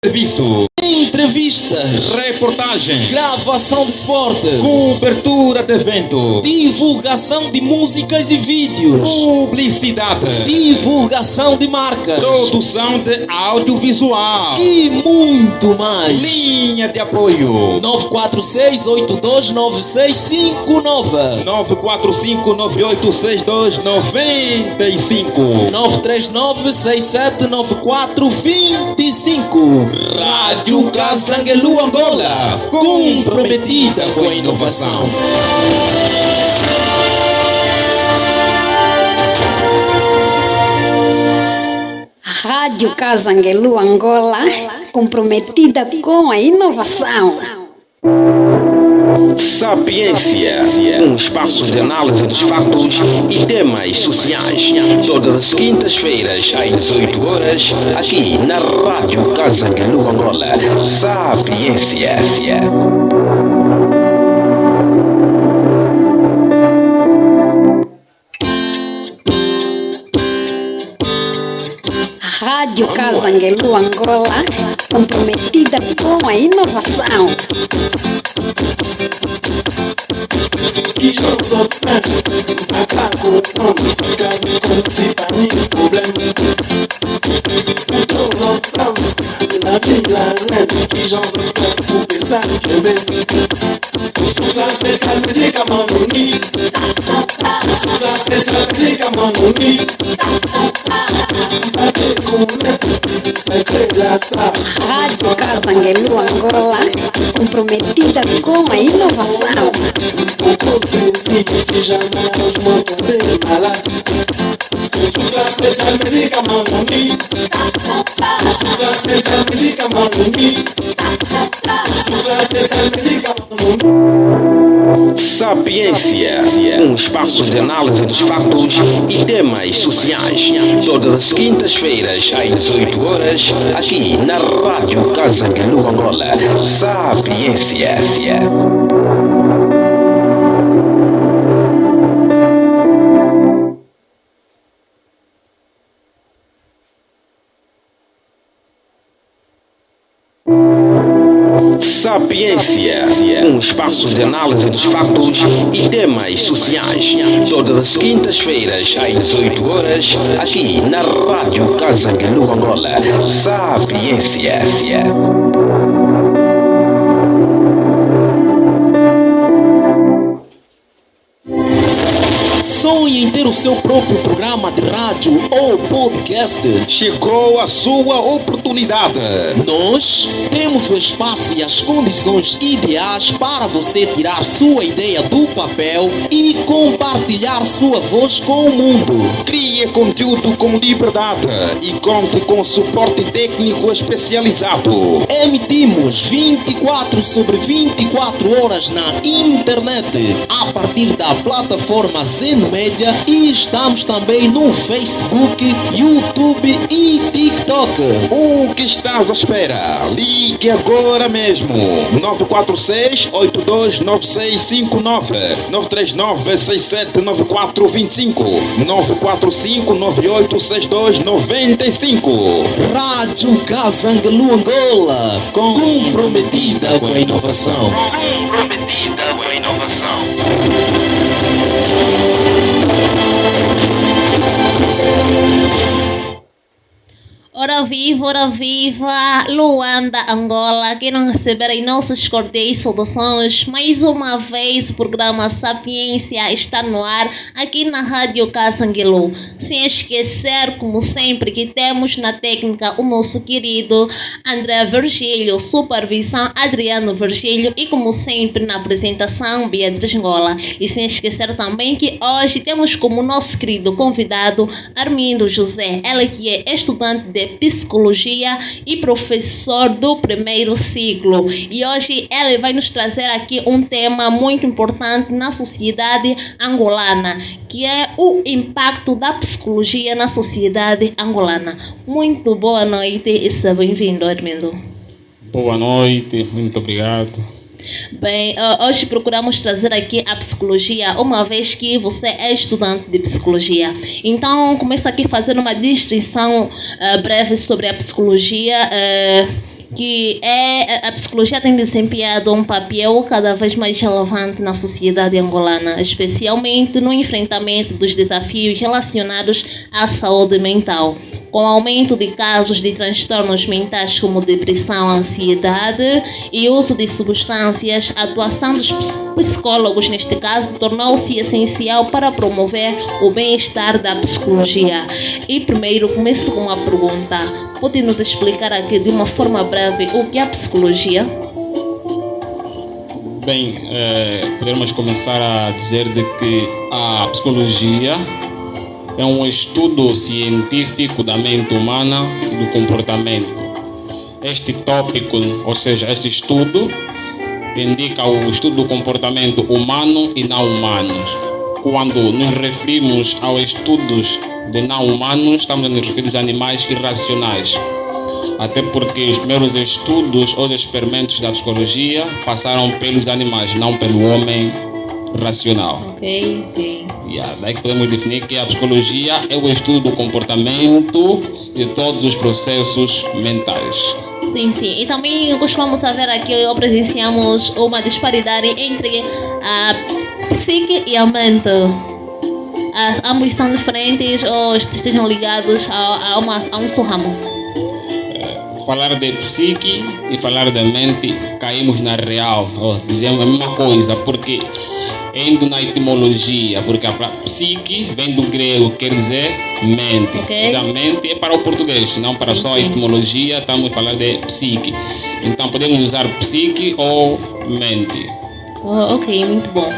Serviço, entrevistas, reportagem, gravação de esporte, cobertura de evento, divulgação de músicas e vídeos, publicidade, divulgação de marcas, produção de audiovisual e muito mais. Linha de apoio 946-829659 945-986295 939-679425. Rádio Casangelu Angola, comprometida com a inovação. Rádio Casangelu Angola, comprometida com a inovação. Sapiência, um espaço de análise dos fatos e temas sociais. Todas as quintas-feiras, às 18 horas, aqui na Rádio Casangelu Angola. Sapiência. Rádio Casangelu Angola, comprometida com a inovação. Rádio Casangelu Angola, comprometida com a inovação. Sapiência, um espaço de análise dos fatos e temas sociais. Todas as quintas-feiras, às 18 horas, aqui na Rádio Casangelu Angola. Sapiência. Sapiência, um espaço de análise dos fatos e temas sociais. Todas as quintas-feiras, às 18 horas, aqui na Rádio Casangelu Angola. Sapiência. Sonhe em ter o seu próprio programa de rádio ou podcast? Chegou a sua oportunidade. Nós temos o espaço e as condições ideais para você tirar sua ideia do papel e compartilhar sua voz com o mundo. Crie conteúdo com liberdade e conte com suporte técnico especializado. Emitimos 24/24 horas na internet a partir da plataforma Zeno Média e estamos também no Facebook, YouTube e TikTok. O que estás à espera? Ligue agora mesmo. 946-829659 939-679425 945-986295. Rádio Casangelu Angola, comprometida com a inovação. Comprometida com a inovação. Ora viva, Luanda, Angola, que não receberem nossos cordiais saudações. Mais uma vez o programa Sapiência está no ar aqui na Rádio Casangelu. Sem esquecer, como sempre, que temos na técnica o nosso querido André Virgílio, supervisão Adriano Virgílio e como sempre na apresentação Beatriz Angola. E sem esquecer também que hoje temos como nosso querido convidado Armindo José, ela que é estudante de psicologia e professor do primeiro ciclo. E hoje ele vai nos trazer aqui um tema muito importante na sociedade angolana, que é o impacto da psicologia na sociedade angolana. Muito boa noite e seja bem-vindo, Armindo. Boa noite, muito obrigado. Bem, hoje procuramos trazer aqui a psicologia, uma vez que você é estudante de psicologia. Então, começo aqui fazendo uma descrição breve sobre a psicologia. que a psicologia tem desempenhado um papel cada vez mais relevante na sociedade angolana, especialmente no enfrentamento dos desafios relacionados à saúde mental. Com o aumento de casos de transtornos mentais como depressão, ansiedade e uso de substâncias, a atuação dos psicólogos, neste caso, tornou-se essencial para promover o bem-estar da psicologia. E primeiro, começo com uma pergunta. Pode nos explicar aqui de uma forma breve o que é a psicologia? Bem, podemos começar a dizer de que a psicologia é um estudo científico da mente humana e do comportamento. Este tópico, ou seja, este estudo, indica o estudo do comportamento humano e não humanos. Quando nos referimos aos estudos de não humanos, estamos a nos referir aos animais irracionais. Até porque os primeiros estudos ou experimentos da psicologia passaram pelos animais, não pelo homem racional. Ok. Daí que podemos definir que a psicologia é o estudo do comportamento de todos os processos mentais. Sim. E também costumamos saber aqui, presenciamos uma disparidade entre a psique e a mente. Ambos são diferentes ou estejam ligados a um só ramo? Falar de psique e falar de mente, caímos na real, dizemos a mesma coisa, porque indo na etimologia, porque a psique vem do grego, quer dizer mente. Okay. Da mente é para o português, não para só a etimologia, estamos a falar de psique. Então podemos usar psique ou mente. Ok, muito bom.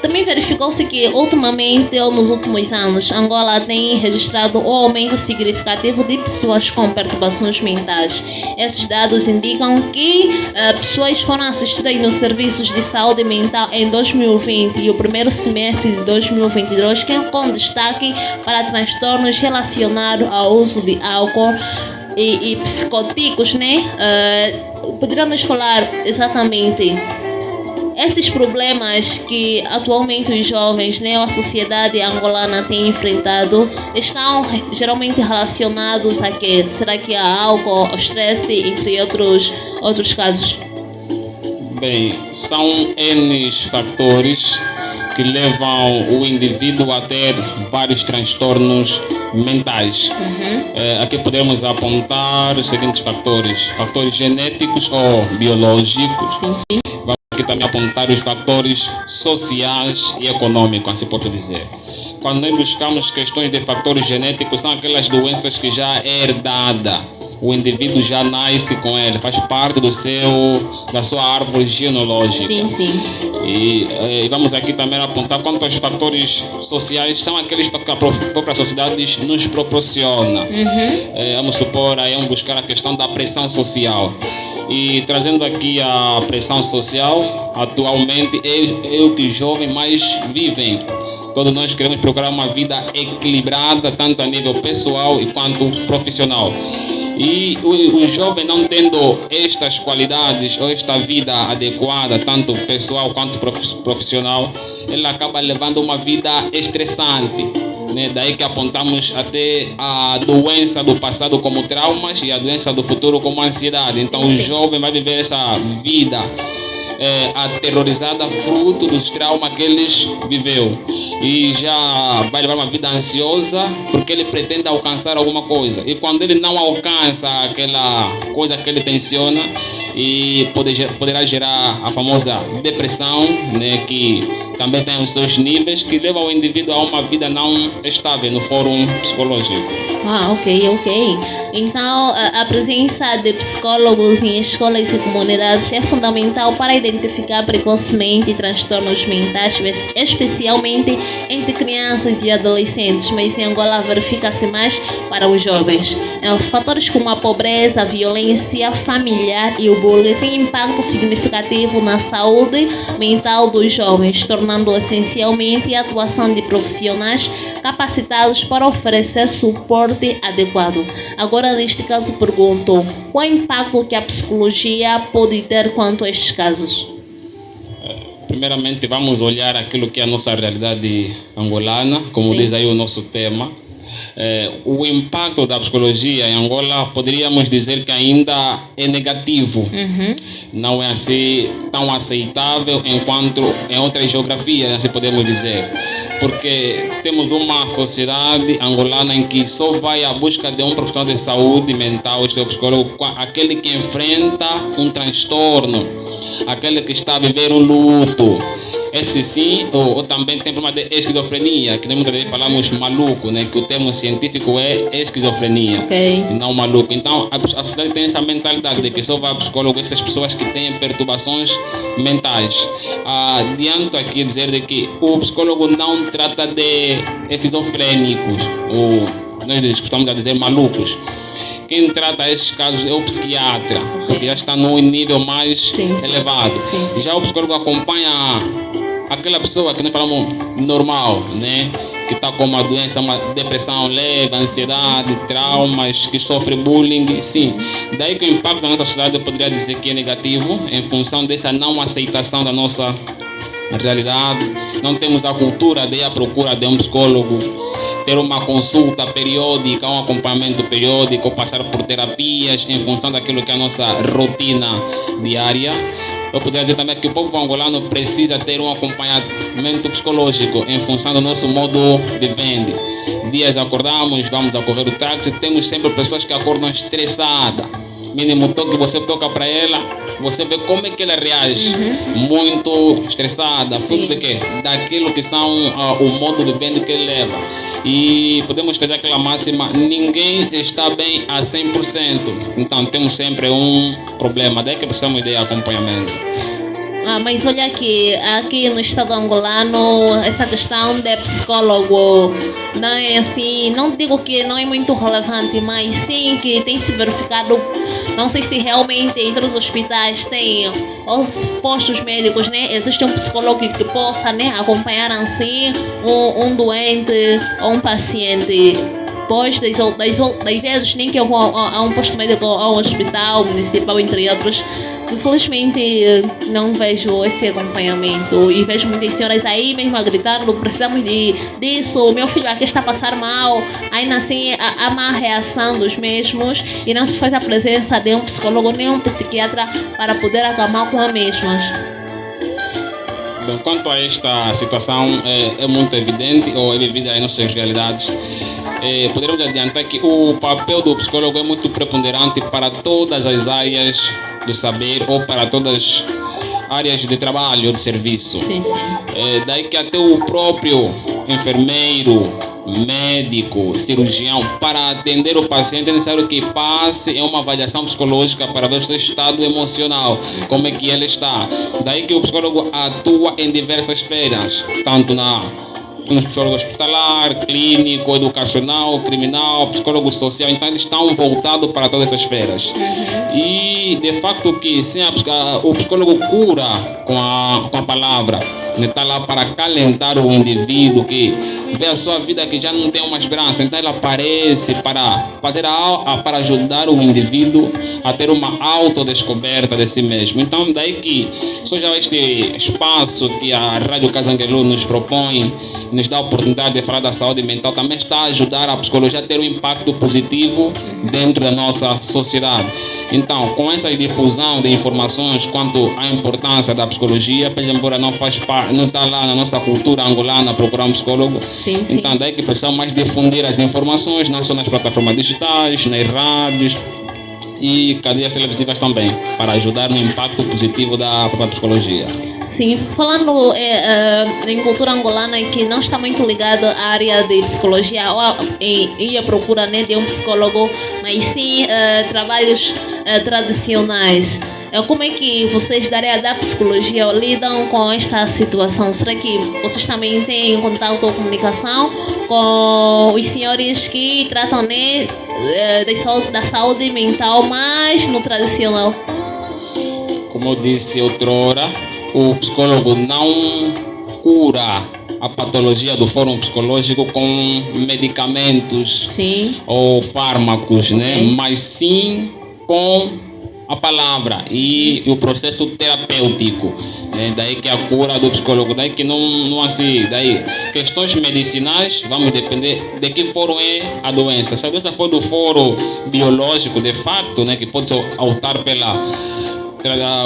Também verificou-se que ultimamente ou nos últimos anos, Angola tem registrado um aumento significativo de pessoas com perturbações mentais. Esses dados indicam que pessoas foram assistidas nos serviços de saúde mental em 2020 e o primeiro semestre de 2022, com destaque para transtornos relacionados ao uso de álcool e psicóticos, né? Poderia nos falar exatamente esses problemas que atualmente os jovens, né, a sociedade angolana tem enfrentado, estão geralmente relacionados a quê? Será que a álcool, o estresse, entre outros casos? Bem, são N fatores que levam o indivíduo a ter vários transtornos mentais. Aqui podemos apontar os seguintes fatores genéticos ou biológicos. Sim. Vamos aqui também apontar os fatores sociais e econômicos, assim posso dizer. Quando nós buscamos questões de fatores genéticos, são aquelas doenças que já é herdada. O indivíduo já nasce com ele, faz parte da sua árvore genealógica. Sim. E vamos aqui também apontar quanto aos fatores sociais, são aqueles que a própria sociedade nos proporciona. Vamos supor, vamos buscar a questão da pressão social. E trazendo aqui a pressão social, atualmente é o que os jovens mais vivem. Todos nós queremos procurar uma vida equilibrada, tanto a nível pessoal e quanto profissional. E o jovem não tendo estas qualidades ou esta vida adequada, tanto pessoal quanto profissional, ele acaba levando uma vida estressante. Né? Daí que apontamos até a doença do passado como traumas e a doença do futuro como ansiedade. Então o jovem vai viver essa vida aterrorizada fruto dos traumas que ele viveu. E já vai levar uma vida ansiosa porque ele pretende alcançar alguma coisa. E quando ele não alcança aquela coisa que ele tenciona, e poderá gerar a famosa depressão, né, que também tem os seus níveis, que levam o indivíduo a uma vida não estável no fórum psicológico. Ok. Então, a presença de psicólogos em escolas e comunidades é fundamental para identificar precocemente transtornos mentais, especialmente entre crianças e adolescentes, mas em Angola verifica-se mais para os jovens. Fatores como a pobreza, a violência familiar e o bullying têm impacto significativo na saúde mental dos jovens, tornando essencialmente a atuação de profissionais capacitados para oferecer suporte adequado. Agora, neste caso, pergunto: qual é o impacto que a psicologia pode ter quanto a estes casos? Primeiramente, vamos olhar aquilo que é a nossa realidade angolana, como diz aí o nosso tema. o impacto da psicologia em Angola poderíamos dizer que ainda é negativo. Não é assim tão aceitável enquanto em outras geografias, assim podemos dizer. Porque temos uma sociedade angolana em que só vai à busca de um profissional de saúde mental, o seu psicólogo, aquele que enfrenta um transtorno, aquele que está a viver um luto. Esse sim, ou também tem problema de esquizofrenia, que muitas vezes falamos maluco, né? Que o termo científico é esquizofrenia, e não maluco. Então, a sociedade tem essa mentalidade de que só vai ao psicólogo essas pessoas que têm perturbações mentais. Adianto aqui dizer de que o psicólogo não trata de esquizofrênicos, ou nós costumamos dizer malucos. Quem trata esses casos é o psiquiatra, porque já está num nível mais elevado. Já o psicólogo acompanha aquela pessoa que nós falamos normal, né? Que está com uma doença, uma depressão leve, ansiedade, traumas, que sofre bullying, sim. Daí que o impacto na nossa sociedade eu poderia dizer que é negativo, em função dessa não aceitação da nossa realidade. Não temos a cultura de ir à procura de um psicólogo, ter uma consulta periódica, um acompanhamento periódico, passar por terapias em função daquilo que é a nossa rotina diária. Eu poderia dizer também que o povo angolano precisa ter um acompanhamento psicológico em função do nosso modo de vida. Dias acordamos, vamos a correr o táxi, temos sempre pessoas que acordam estressadas. Mínimo toque, você toca para ela, você vê como é que ela reage. Muito estressada, fruto de quê? Daquilo que são o modo de vida que ele leva. E podemos ter aquela máxima: ninguém está bem a 100%. Então temos sempre um problema, daí que precisamos de acompanhamento. Mas olha aqui no estado angolano, essa questão de psicólogo não é assim, não digo que não é muito relevante, mas sim que tem se verificado. Não sei se realmente entre os hospitais tem, os postos médicos, né? Existe um psicólogo que possa, né, acompanhar assim um doente ou um paciente. Pois, das vezes nem que eu vou a um posto médico, a um hospital municipal, entre outros, infelizmente não vejo esse acompanhamento e vejo muitas senhoras aí mesmo a gritando: precisamos disso, meu filho aqui está a passar mal. Aí assim a má reação dos mesmos e não se faz a presença de um psicólogo nem um psiquiatra para poder acalmar com as mesmas. Bom, quanto a esta situação é muito evidente, ou é vivida em nossas realidades. Poderemos adiantar que o papel do psicólogo é muito preponderante para todas as áreas do saber ou para todas as áreas de trabalho ou de serviço. Daí que até o próprio enfermeiro, médico, cirurgião, para atender o paciente é necessário que passe em uma avaliação psicológica para ver o seu estado emocional, como é que ele está. Daí que o psicólogo atua em diversas esferas, tanto no psicólogo hospitalar, clínico, educacional, criminal, psicólogo social. Então eles estão voltados para todas essas esferas. E de facto que sim, o psicólogo cura com a palavra, está lá para acalentar o indivíduo que vê a sua vida que já não tem uma esperança. Então ele aparece para ajudar o indivíduo a ter uma autodescoberta de si mesmo. Então daí que só já este espaço que a Rádio Casanguelu nos propõe, nos dá a oportunidade de falar da saúde mental, também está a ajudar a psicologia a ter um impacto positivo dentro da nossa sociedade. Então, com essa difusão de informações quanto à importância da psicologia, embora não está lá na nossa cultura angolana procurar um psicólogo, então daí que precisamos mais difundir as informações, não só nas plataformas digitais, nas rádios e cadeias televisivas também, para ajudar no impacto positivo da própria psicologia. Sim, falando em cultura angolana que não está muito ligado à área de psicologia ou ir à procura, né, de um psicólogo, mas sim trabalhos tradicionais. Como é que vocês da área da psicologia lidam com esta situação? Será que vocês também têm contato ou comunicação com os senhores que tratam, né, da saúde mental, mas no tradicional? Como eu disse outrora, o psicólogo não cura a patologia do fórum psicológico com medicamentos ou fármacos, né? Mas sim com a palavra e o processo terapêutico. Daí que a cura do psicólogo, daí que não assim, daí questões medicinais, vamos depender de que foro é a doença. Se a doença for do foro biológico, de fato, né, que pode optar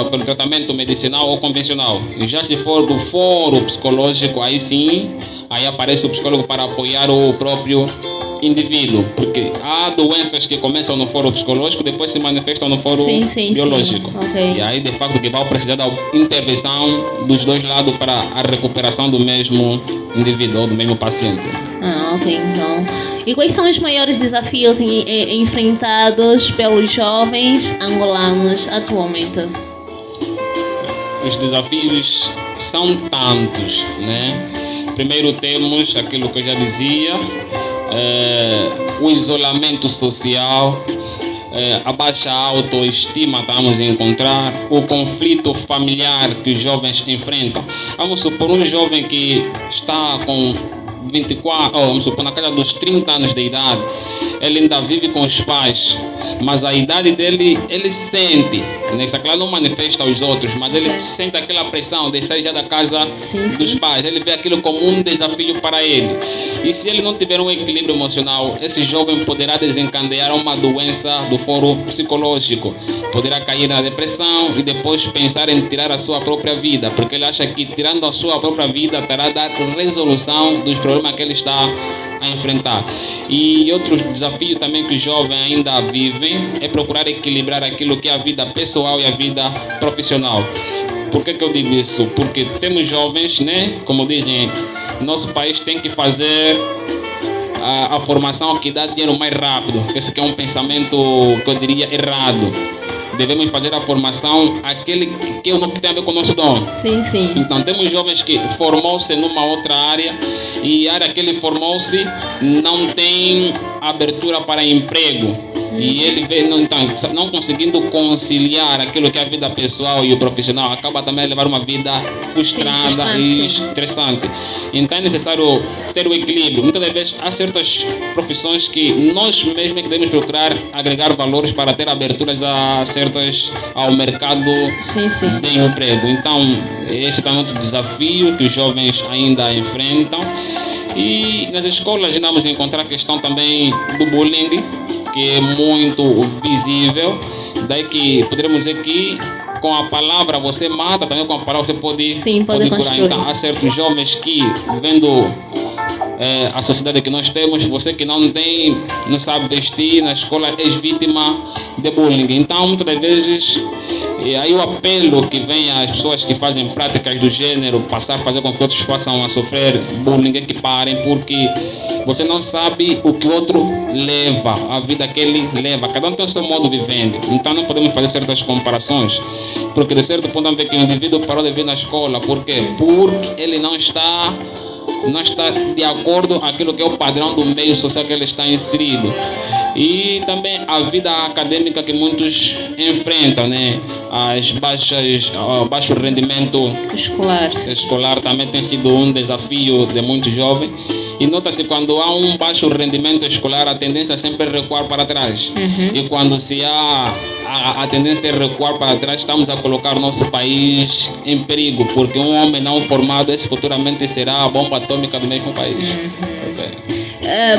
pelo tratamento medicinal ou convencional. E já se for do foro psicológico, aí sim, aí aparece o psicólogo para apoiar o próprio indivíduo, porque há doenças que começam no foro psicológico, depois se manifestam no foro biológico. Okay. E aí, de fato, que vai precisar da intervenção dos dois lados para a recuperação do mesmo indivíduo ou do mesmo paciente. Ok, então. E quais são os maiores desafios enfrentados pelos jovens angolanos atualmente? Os desafios são tantos, né? Primeiro temos aquilo que eu já dizia, o isolamento social, a baixa autoestima estamos a encontrar, o conflito familiar que os jovens enfrentam. Vamos supor um jovem que está com 24, vamos supor na casa dos 30 anos de idade, ele ainda vive com os pais, mas a idade dele, ele sente, né? Claro, não manifesta aos outros, mas ele sente aquela pressão de sair já da casa dos pais. Ele vê aquilo como um desafio para ele. E se ele não tiver um equilíbrio emocional, esse jovem poderá desencadear uma doença do foro psicológico. Poderá cair na depressão e depois pensar em tirar a sua própria vida, porque ele acha que tirando a sua própria vida terá dar resolução dos problemas que ele está a enfrentar. E outro desafio também que os jovens ainda vivem é procurar equilibrar aquilo que é a vida pessoal e a vida profissional. Por que eu digo isso? Porque temos jovens, né? Como dizem, nosso país tem que fazer a formação que dá dinheiro mais rápido. Esse que é um pensamento que eu diria errado. Devemos fazer a formação aquele que tem a ver com o nosso dom. Sim, sim. Então temos jovens que formou-se numa outra área e a área que ele formou-se não tem abertura para emprego. E ele vê, não conseguindo conciliar aquilo que é a vida pessoal e o profissional, acaba também a levar uma vida frustrada e estressante. Então é necessário ter o equilíbrio. Muitas vezes há certas profissões que nós mesmos devemos procurar agregar valores para ter aberturas ao mercado de emprego. Então esse é outro desafio que os jovens ainda enfrentam. E nas escolas vamos encontrar a questão também do bullying, que é muito visível. Daí que poderíamos dizer que com a palavra você mata, também com a palavra você pode curar. Então há certos jovens que, vendo a sociedade que nós temos, você que não sabe vestir, na escola és vítima de bullying. Então muitas das vezes aí o apelo que vem às pessoas que fazem práticas do gênero, passar a fazer com que outros possam a sofrer bullying, é que parem, porque você não sabe o que o outro leva, a vida que ele leva. Cada um tem o seu modo de viver. Então não podemos fazer certas comparações, porque de certo ponto vamos ver que o indivíduo parou de vir na escola. Por quê? Porque ele não está de acordo com aquilo que é o padrão do meio social que ele está inserido. E também a vida acadêmica que muitos enfrentam, né? O baixo rendimento escolar também tem sido um desafio de muitos jovens. E nota-se quando há um baixo rendimento escolar, a tendência é sempre recuar para trás. E quando se há a tendência é recuar para trás, estamos a colocar o nosso país em perigo, porque um homem não formado, esse futuramente será a bomba atômica do mesmo país.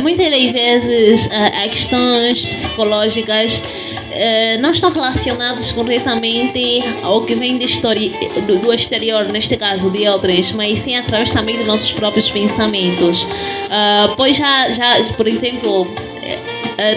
Muitas das vezes as questões psicológicas não estão relacionadas corretamente ao que vem do exterior, neste caso de outros, mas sim através também dos nossos próprios pensamentos. Pois já, por exemplo,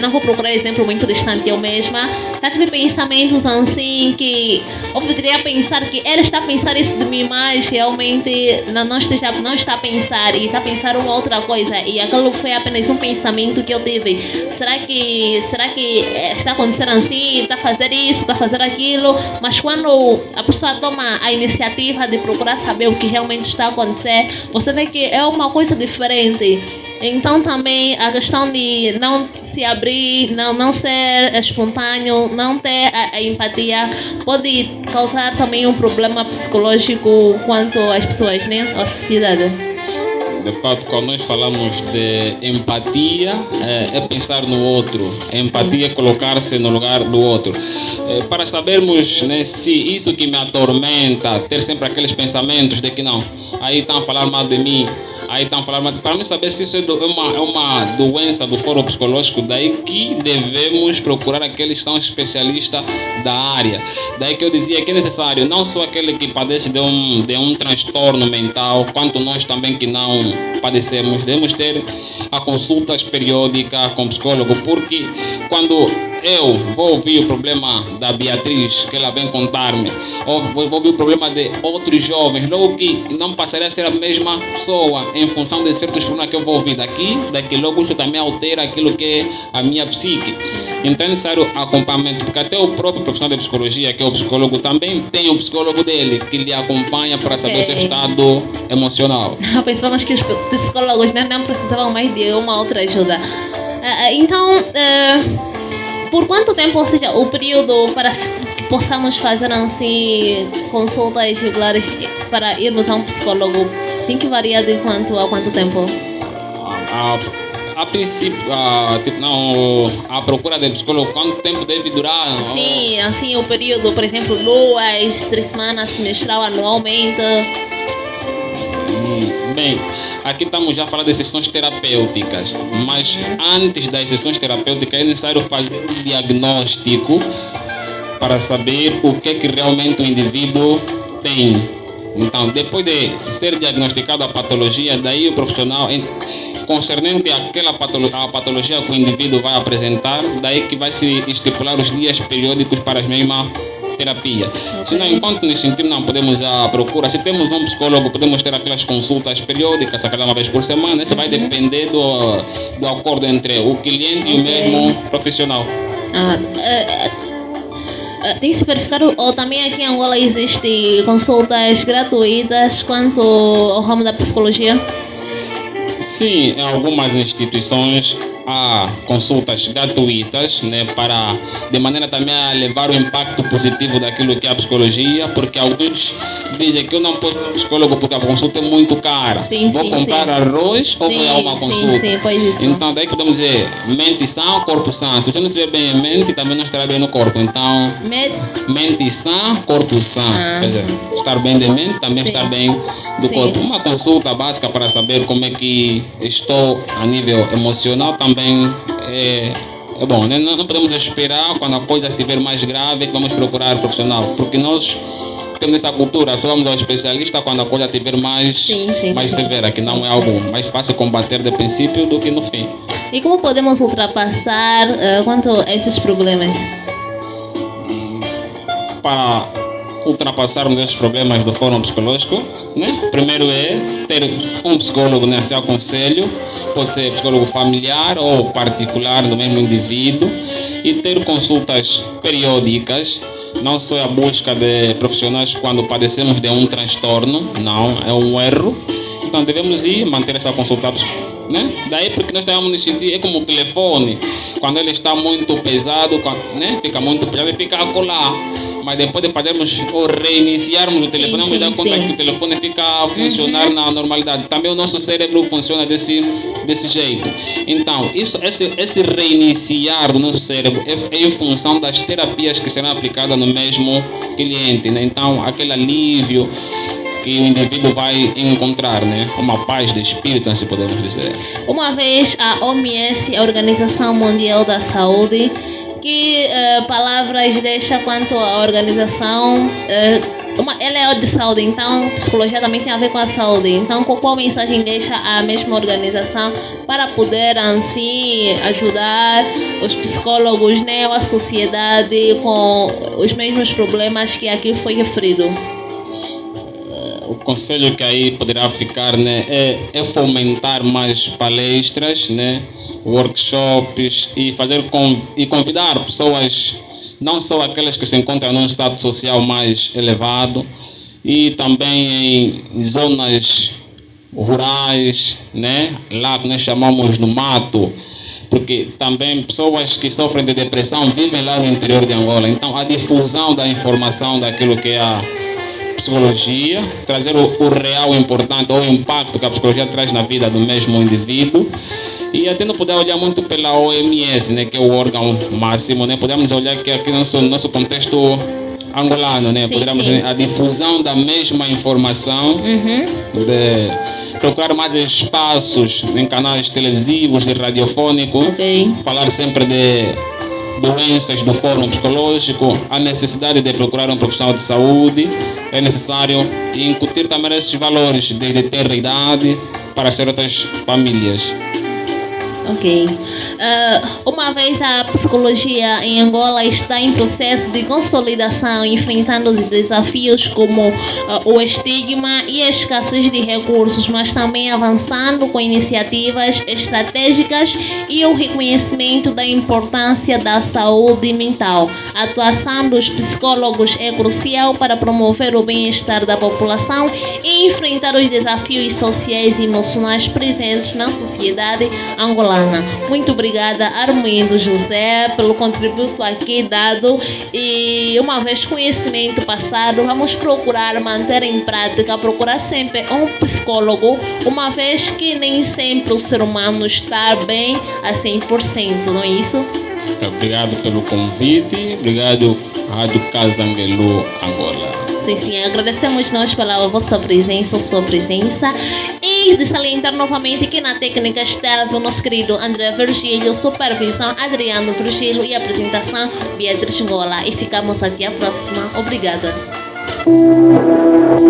não vou procurar exemplo muito distante eu mesma, já tive pensamentos assim que eu poderia pensar que ela está a pensar isso de mim, mas realmente não está a pensar e está a pensar uma outra coisa, e aquilo foi apenas um pensamento que eu tive. Será que está acontecendo assim, está a fazer isso, está a fazer aquilo? Mas quando a pessoa toma a iniciativa de procurar saber o que realmente está a acontecer, você vê que é uma coisa diferente. Então também a questão de não se abrir, não ser espontâneo, não ter a empatia, pode causar também um problema psicológico quanto às pessoas, né? À sociedade. De fato, quando nós falamos de empatia, é pensar no outro. A empatia é colocar-se no lugar do outro. Para sabermos, né, se isso que me atormenta, ter sempre aqueles pensamentos de que não, aí estão a falar mal de mim, aí estão a falar mal. Para mim saber se isso é uma doença do foro psicológico, daí que devemos procurar aqueles que são especialistas da área. Daí que eu dizia que é necessário não só aquele que padece de um transtorno mental, quanto nós também que não padecemos, devemos ter a consultas periódicas com psicólogo, porque quando eu vou ouvir o problema da Beatriz, que ela vem contar-me, ou vou ouvir o problema de outros jovens, logo que não passaria a ser a mesma pessoa em função de certos problemas que eu vou ouvir daqui logo isso também altera aquilo que é a minha psique. Então é necessário acompanhamento, porque até o próprio profissional de psicologia, que é o psicólogo, também tem um psicólogo dele, que lhe acompanha para saber o seu estado emocional. Pensávamos que os psicólogos, né, não precisavam mais de uma outra ajuda. Então, por quanto tempo, ou seja, o período para que possamos fazer assim consultas regulares para irmos a um psicólogo tem que variar de quanto a quanto tempo? A princípio, a procura de psicólogo, quanto tempo deve durar? Sim, assim o período, por exemplo, 2, 3 semanas, semestral, anualmente. Bem, aqui estamos já a falar de sessões terapêuticas, mas antes das sessões terapêuticas é necessário fazer um diagnóstico para saber o que é que realmente o indivíduo tem. Então, depois de ser diagnosticada a patologia, daí o profissional, concernente àquela patologia que o indivíduo vai apresentar, daí que vai se estipular os dias periódicos para as mesmas terapia. Se não, enquanto nos sentimos, não podemos ir à procura. Se temos um psicólogo, podemos ter aquelas consultas periódicas, aquela uma vez por semana. Isso vai depender do acordo entre o cliente e o mesmo profissional. Tem que se verificar, ou também aqui em Angola existe consultas gratuitas quanto ao ramo da psicologia? Sim, em algumas instituições há consultas gratuitas, né, para de maneira também a levar o impacto positivo daquilo que é a psicologia, porque alguns dizem que eu não posso ir ao psicólogo porque a consulta é muito cara. Vou comprar arroz ou vou a uma consulta? Sim, pois isso. Então daí que podemos dizer mente sã, corpo sã. Se você não estiver bem em mente, também não estará bem no corpo. Então, mente sã, corpo sã. Quer dizer, estar bem de mente, também estar bem do corpo. Uma consulta básica para saber como é que estou a nível emocional também é bom, né? Não podemos esperar quando a coisa estiver mais grave que vamos procurar profissional, porque nós temos essa cultura, só vamos ao especialista quando a coisa estiver mais severa, que não é algo mais fácil combater de princípio do que no fim. E como podemos ultrapassar quanto a esses problemas? Para ultrapassarmos esses problemas do fórum psicológico, né? Primeiro é ter um psicólogo nesse aconselho, pode ser psicólogo familiar ou particular do mesmo indivíduo, e ter consultas periódicas, não só a busca de profissionais quando padecemos de um transtorno, não, é um erro. Então devemos ir manter essa consulta, né? Daí porque nós devemos nos sentir, é como o telefone, quando ele está muito pesado, né? Fica muito pesado e fica a colar. Mas depois de fazermos ou reiniciarmos o telefone, vamos dar conta que o telefone fica a funcionar na normalidade. Também o nosso cérebro funciona desse jeito. Então, esse reiniciar do nosso cérebro é em função das terapias que serão aplicadas no mesmo cliente, né? Então, aquele alívio que o indivíduo vai encontrar, né? Uma paz de espírito, assim podemos dizer. Uma vez a OMS, a Organização Mundial da Saúde, que palavras deixa quanto à organização, ela é de saúde, então psicologia também tem a ver com a saúde. Então, qual mensagem deixa a mesma organização para poder assim ajudar os psicólogos, né, ou a sociedade com os mesmos problemas que aqui foi referido? O conselho que aí poderá ficar, né, é fomentar mais palestras, né, workshops e convidar pessoas, não só aquelas que se encontram num estado social mais elevado, e também em zonas rurais, né, lá que nós chamamos no mato, porque também pessoas que sofrem de depressão vivem lá no interior de Angola. Então a difusão da informação daquilo que é psicologia, trazer o real importante, ou o impacto que a psicologia traz na vida do mesmo indivíduo. E até não poder olhar muito pela OMS, né, que é o órgão máximo, né? Podemos olhar que aqui no nosso contexto angolano, né? Poderíamos a difusão da mesma informação, de procurar mais espaços em canais televisivos e radiofônicos, falar sempre de doenças do fórum psicológico, a necessidade de procurar um profissional de saúde, é necessário incutir também esses valores desde ter idade para certas famílias. Ok. Uma vez a psicologia em Angola está em processo de consolidação, enfrentando os desafios como o estigma e a escassez de recursos, mas também avançando com iniciativas estratégicas e o reconhecimento da importância da saúde mental. A atuação dos psicólogos é crucial para promover o bem-estar da população e enfrentar os desafios sociais e emocionais presentes na sociedade angolana. Muito obrigada, Armindo José, pelo contributo aqui dado, e uma vez conhecimento passado, vamos procurar manter em prática, procurar sempre um psicólogo, uma vez que nem sempre o ser humano está bem a 100%, não é isso? Obrigado pelo convite, obrigado Rádio Casanguelu Angola. Sim, agradecemos nós pela vossa presença, sua presença, e de salientar novamente que na técnica esteve o nosso querido André Virgílio, supervisão Adriano Virgílio e apresentação Beatriz Ngola, e ficamos até a próxima. Obrigada.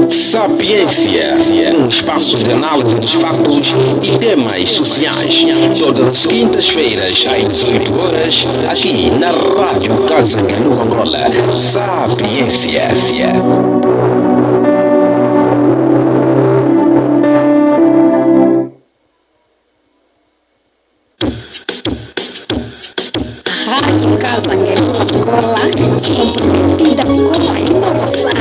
Sapiência, um espaço de análise dos fatos e temas sociais. Todas as quintas-feiras, às 18 horas, aqui na Rádio Casanguelu Angola. Sapiência. Rádio Casanguelu Angola, comprometida com a inovação.